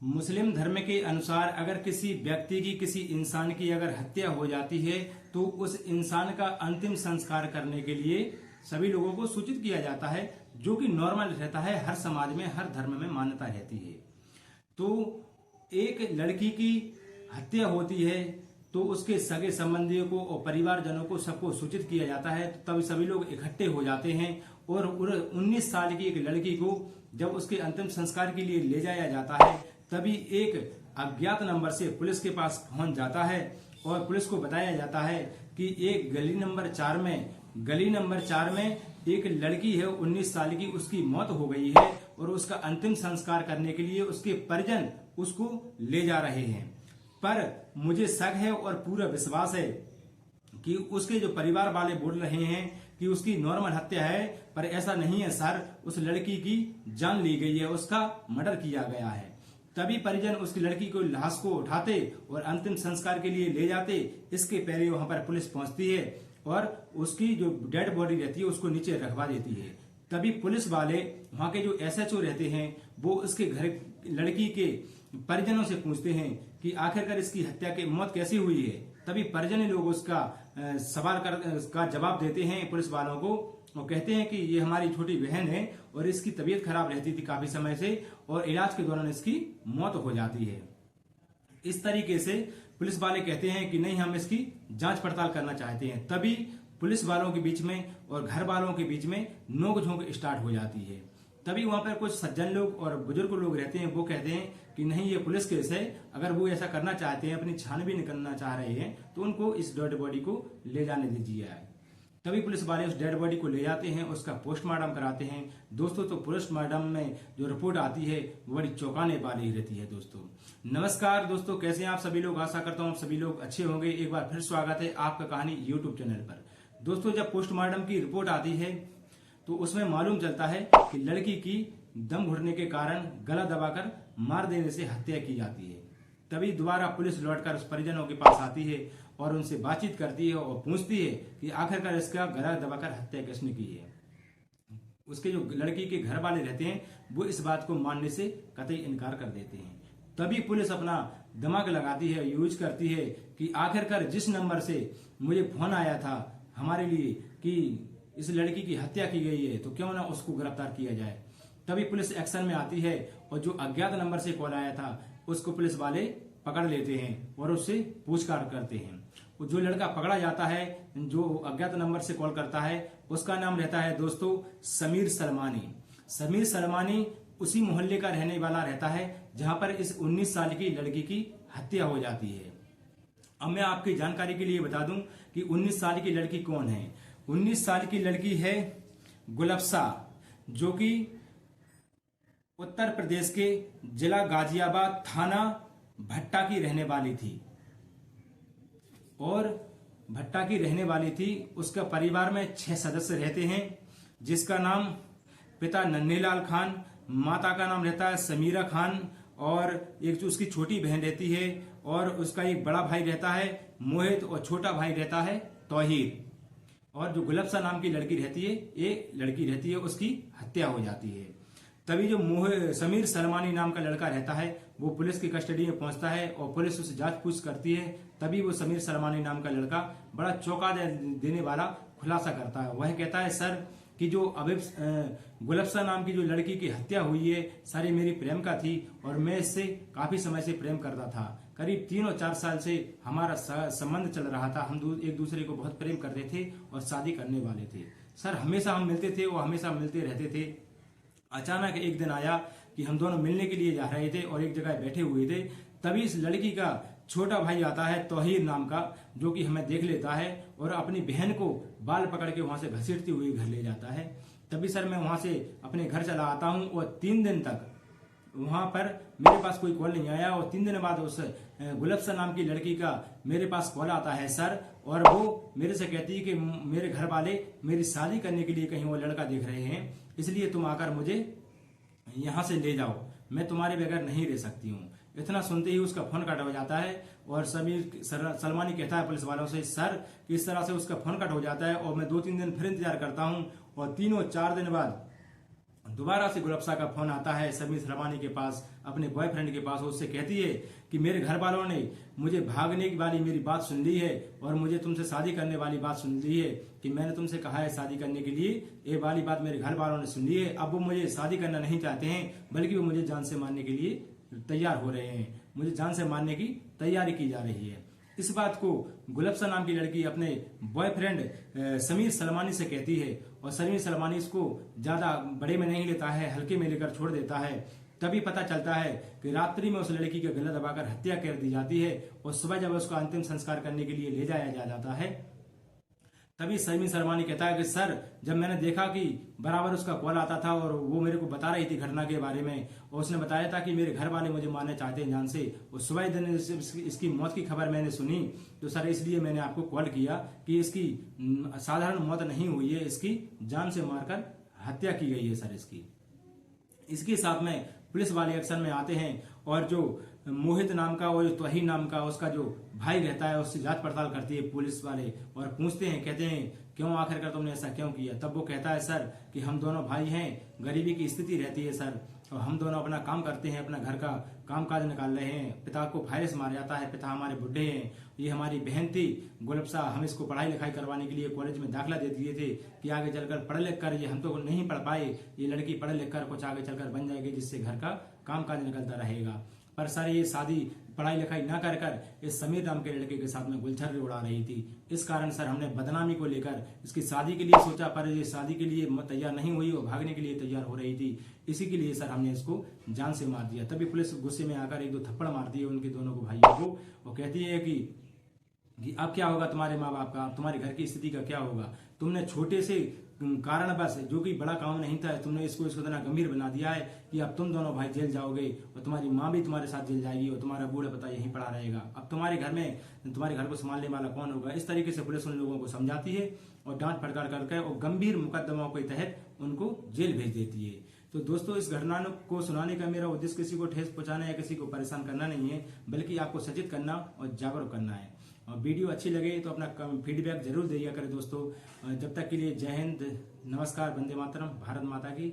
मुस्लिम धर्म के अनुसार अगर किसी व्यक्ति की, किसी इंसान की अगर हत्या हो जाती है तो उस इंसान का अंतिम संस्कार करने के लिए सभी लोगों को सूचित किया जाता है, जो कि नॉर्मल रहता है, हर समाज में, हर धर्म में मान्यता रहती है। तो एक लड़की की हत्या होती है तो उसके सगे संबंधियों को और परिवारजनों को सबको सूचित किया जाता है। तो तभी सभी लोग इकट्ठे हो जाते हैं और 19 साल की एक लड़की को जब उसके अंतिम संस्कार के लिए ले जाया जाता है, तभी एक अज्ञात नंबर से पुलिस के पास पहुंच जाता है और पुलिस को बताया जाता है कि एक गली नंबर 4 में एक लड़की है 19 साल की, उसकी मौत हो गई है और उसका अंतिम संस्कार करने के लिए उसके परिजन उसको ले जा रहे हैं। पर मुझे शक है और पूरा विश्वास है कि उसके जो परिवार वाले बोल रहे हैं कि उसकी नॉर्मल हत्या है, पर ऐसा नहीं है सर, उस लड़की की जान ली गई है, उसका मर्डर किया गया है। तभी परिजन उसकी लड़की को लाश को उठाते और अंतिम संस्कार के लिए ले जाते। इसके पहले वहां पर पुलिस पहुंचती है और उसकी जो डेड बॉडी रहती है उसको नीचे रखवा देती है। तभी पुलिस वाले, वहां के जो SHO रहते हैं, वो उसके घर लड़की के परिजनों से पूछते हैं कि आखिरकार इसकी हत्या की मौत कैसी हुई है। तभी परिजन लोग उसका सवाल का जवाब देते हैं पुलिस वालों को और कहते हैं कि ये हमारी छोटी बहन है और इसकी तबीयत खराब रहती थी काफी समय से और इलाज के दौरान इसकी मौत हो जाती है। इस तरीके से पुलिस वाले कहते हैं कि नहीं, हम इसकी जांच पड़ताल करना चाहते हैं। तभी पुलिस वालों के बीच में और घर वालों के बीच में नोक-झोंक स्टार्ट हो जाती है। तभी वहां पर कुछ सज्जन लोग और बुजुर्ग लोग रहते हैं, वो कहते हैं कि नहीं, ये पुलिस केस है, अगर वो ऐसा करना चाहते हैं, अपनी छानबीन करना चाह रहे हैं, तो उनको इस डेड बॉडी को ले जाने दीजिए। तभी पुलिस वाले उस डेड बॉडी को ले जाते हैं, उसका पोस्टमार्टम कराते हैं। दोस्तों, तो पोस्टमार्टम में जो रिपोर्ट आती है वो बड़ी चौंकाने वाली रहती है। दोस्तों नमस्कार दोस्तों, कैसे हैं आप सभी लोग? आशा करता हूं आप सभी लोग अच्छे होंगे। एक बार फिर स्वागत है आपका कहानी यूट्यूब चैनल पर। दोस्तों, जब पोस्टमार्टम की रिपोर्ट आती है तो उसमें मालूम चलता है कि लड़की की दम घुटने के कारण गला दबाकर मार देने से हत्या की जाती है। तभी दोबारा पुलिस लौटकर उस परिजनों के पास आती है और उनसे बातचीत करती है और पूछती है कि आखिरकार इसका गला दबाकर हत्या किसने की है। उसके जो लड़की के घर वाले रहते हैं वो इस बात को मानने से कतई इनकार कर देते हैं। तभी पुलिस अपना दिमाग लगाती है, यूज करती है कि आखिरकार जिस नंबर से मुझे फोन आया था हमारे लिए कि इस लड़की की हत्या की गई है, तो क्यों ना उसको गिरफ्तार किया जाए। तभी पुलिस एक्शन में आती है और जो अज्ञात नंबर से कॉल आया था उसको पुलिस वाले पकड़ लेते हैं और उससे पूछताछ करते हैं। जो लड़का पकड़ा जाता है, जो अज्ञात नंबर से कॉल करता है, उसका नाम रहता है दोस्तों समीर सलमानी। समीर सलमानी उसी मोहल्ले का रहने वाला रहता है जहां पर इस 19 साल की लड़की की हत्या हो जाती है। अब मैं आपकी जानकारी के लिए बता दूं कि 19 साल की लड़की कौन है। 19 साल की लड़की है गुलफ्सा, जो कि उत्तर प्रदेश के जिला गाजियाबाद, थाना भट्टा की रहने वाली थी और भट्टा की रहने वाली थी। उसका परिवार में 6 सदस्य रहते हैं, जिसका नाम पिता नन्हेलाल खान, माता का नाम रहता है समीरा खान और एक जो उसकी छोटी बहन रहती है और उसका एक बड़ा भाई रहता है मोहित और छोटा भाई रहता है तौहीर। और जो गुलफ्सा नाम की लड़की रहती है, ये लड़की रहती है, उसकी हत्या हो जाती है। तभी जो समीर सलमानी नाम का लड़का रहता है वो पुलिस की कस्टडी में पहुंचता है और पुलिस उससे जांच पूछ करती है। तभी वो समीर सलमानी नाम का लड़का बड़ा चौंका देने वाला खुलासा करता है। वह कहता है सर कि जो अभी गुलफ्सा नाम की जो लड़की की हत्या हुई है सारी मेरी प्रेम का थी और मैं इससे काफी समय से प्रेम करता था। करीब 3 और 4 साल से हमारा संबंध चल रहा था। हम एक दूसरे को बहुत प्रेम करते थे और शादी करने वाले थे। सर हमेशा हम मिलते थे और हमेशा मिलते रहते थे। अचानक एक दिन आया कि हम दोनों मिलने के लिए जा रहे थे और एक जगह बैठे हुए थे। तभी इस लड़की का छोटा भाई आता है तौहीर नाम का, जो कि हमें देख लेता है और अपनी बहन को बाल पकड़ के वहां से घसीटते हुए घर ले जाता है। तभी सर मैं वहां से अपने घर चला आता हूं और 3 दिन तक वहां पर मेरे पास कोई कॉल नहीं आया और 3 दिन बाद उस गुलफ्सा नाम की लड़की का मेरे पास कॉल आता है सर, और वो मेरे से कहती है कि मेरे घर वाले मेरी शादी करने के लिए कहीं वो लड़का देख रहे हैं, इसलिए तुम आकर मुझे यहाँ से ले जाओ, मैं तुम्हारे बगैर नहीं रह सकती हूँ। इतना सुनते ही उसका फोन कट हो जाता है और समीर सलमानी कहता है पुलिस वालों से सर इस तरह से उसका फोन कट हो जाता है और मैं 2-3 दिन फिर इंतजार करता हूँ और 3 और 4 दिन बाद दोबारा से गुलफ्सा का फोन आता है समीर सरवानी के पास, अपने बॉयफ्रेंड के पास। उससे कहती है कि मेरे घर वालों ने मुझे भागने वाली मेरी बात सुन ली है और मुझे तुमसे शादी करने वाली बात सुन ली है कि मैंने तुमसे कहा है शादी करने के लिए, ये वाली बात मेरे घर वालों ने सुन ली है। अब वो मुझे शादी करना नहीं चाहते हैं, बल्कि वो मुझे जान से मारने के लिए तैयार हो रहे हैं। मुझे जान से मारने की तैयारी की जा रही है। इस बात को गुलफ्सा नाम की लड़की अपने बॉयफ्रेंड समीर सलमानी से कहती है और समीर सलमानी इसको ज्यादा बड़े में नहीं लेता है, हल्के में लेकर छोड़ देता है। तभी पता चलता है कि रात्रि में उस लड़की का गला दबाकर हत्या कर दी जाती है और सुबह जब उसका अंतिम संस्कार करने के लिए ले जाया जाता है, तभी समीर सरवानी कहता है कि सर, जब मैंने देखा कि बराबर उसका कॉल आता था और वो मेरे को बता रही थी घटना के बारे में, और उसने बताया था कि मेरे घर वाले मुझे मारना चाहते हैं जान से, और सुबह दिन इसकी मौत की खबर मैंने सुनी, तो सर इसलिए मैंने आपको कॉल किया कि इसकी साधारण मौत नहीं हुई है, इसकी जान से मारकर हत्या की गई है सर इसकी। इसके साथ में पुलिस वाले एक्शन में आते हैं और जो मोहित नाम का और तोहीन नाम का उसका जो भाई रहता है उससे जांच पड़ताल करती है पुलिस वाले और पूछते हैं, कहते हैं क्यों आखिरकार तुमने ऐसा क्यों किया। तब वो कहता है सर कि हम दोनों भाई हैं, गरीबी की स्थिति रहती है सर, और हम दोनों अपना काम करते हैं, अपना घर का काम काज निकाल रहे हैं। पिता को वायरस मार जाता है, पिता हमारे बुढ़े हैं। ये हमारी बहन थी गुलफ्सा, हम इसको पढ़ाई लिखाई करवाने के लिए कॉलेज में दाखिला दे दिए थे कि आगे चलकर पढ़ लिख कर, ये हम तो नहीं पढ़ पाए, ये लड़की पढ़ लिख कर कुछ आगे चलकर बन जाएगी जिससे घर का काम काज निकलता रहेगा। पर सर ये शादी पढ़ाई लिखाई ना कर कर इस समीर नाम के लड़के के साथ में गुलछर्रे उड़ा रही थी। इस कारण सर हमने बदनामी को लेकर इसकी शादी के लिए सोचा, पर ये शादी के लिए तैयार नहीं हुई और भागने के लिए तैयार हो रही थी। इसी के लिए सर हमने इसको जान से मार दिया। तभी पुलिस गुस्से में आकर एक दो थप्पड़ मारती है उनके दोनों को भाइयों को, वो कहती है कि अब क्या होगा तुम्हारे माँ बाप का, तुम्हारे घर की स्थिति का क्या होगा। तुमने छोटे से कारण बस जो कि बड़ा काम नहीं था, तुमने इसको इतना गंभीर बना दिया है कि अब तुम दोनों भाई जेल जाओगे और तुम्हारी माँ भी तुम्हारे साथ जेल जाएगी और तुम्हारा बूढ़ा पता यहीं पड़ा रहेगा। अब तुम्हारे घर में तुम्हारे घर को संभालने वाला कौन होगा। इस तरीके से पुलिस उन लोगों को समझाती है और डांट फटकार करके और गंभीर मुकदमाओं के तहत उनको जेल भेज देती है। तो दोस्तों, इस घटना को सुनाने का मेरा उद्देश्य किसी को ठेस पहुंचाना या किसी को परेशान करना नहीं है, बल्कि आपको सचेत करना और जागरूक करना है। और वीडियो अच्छी लगे तो अपना फीडबैक जरूर दिया करें दोस्तों। जब तक के लिए जय हिंद, नमस्कार, वंदे मातरम, भारत माता की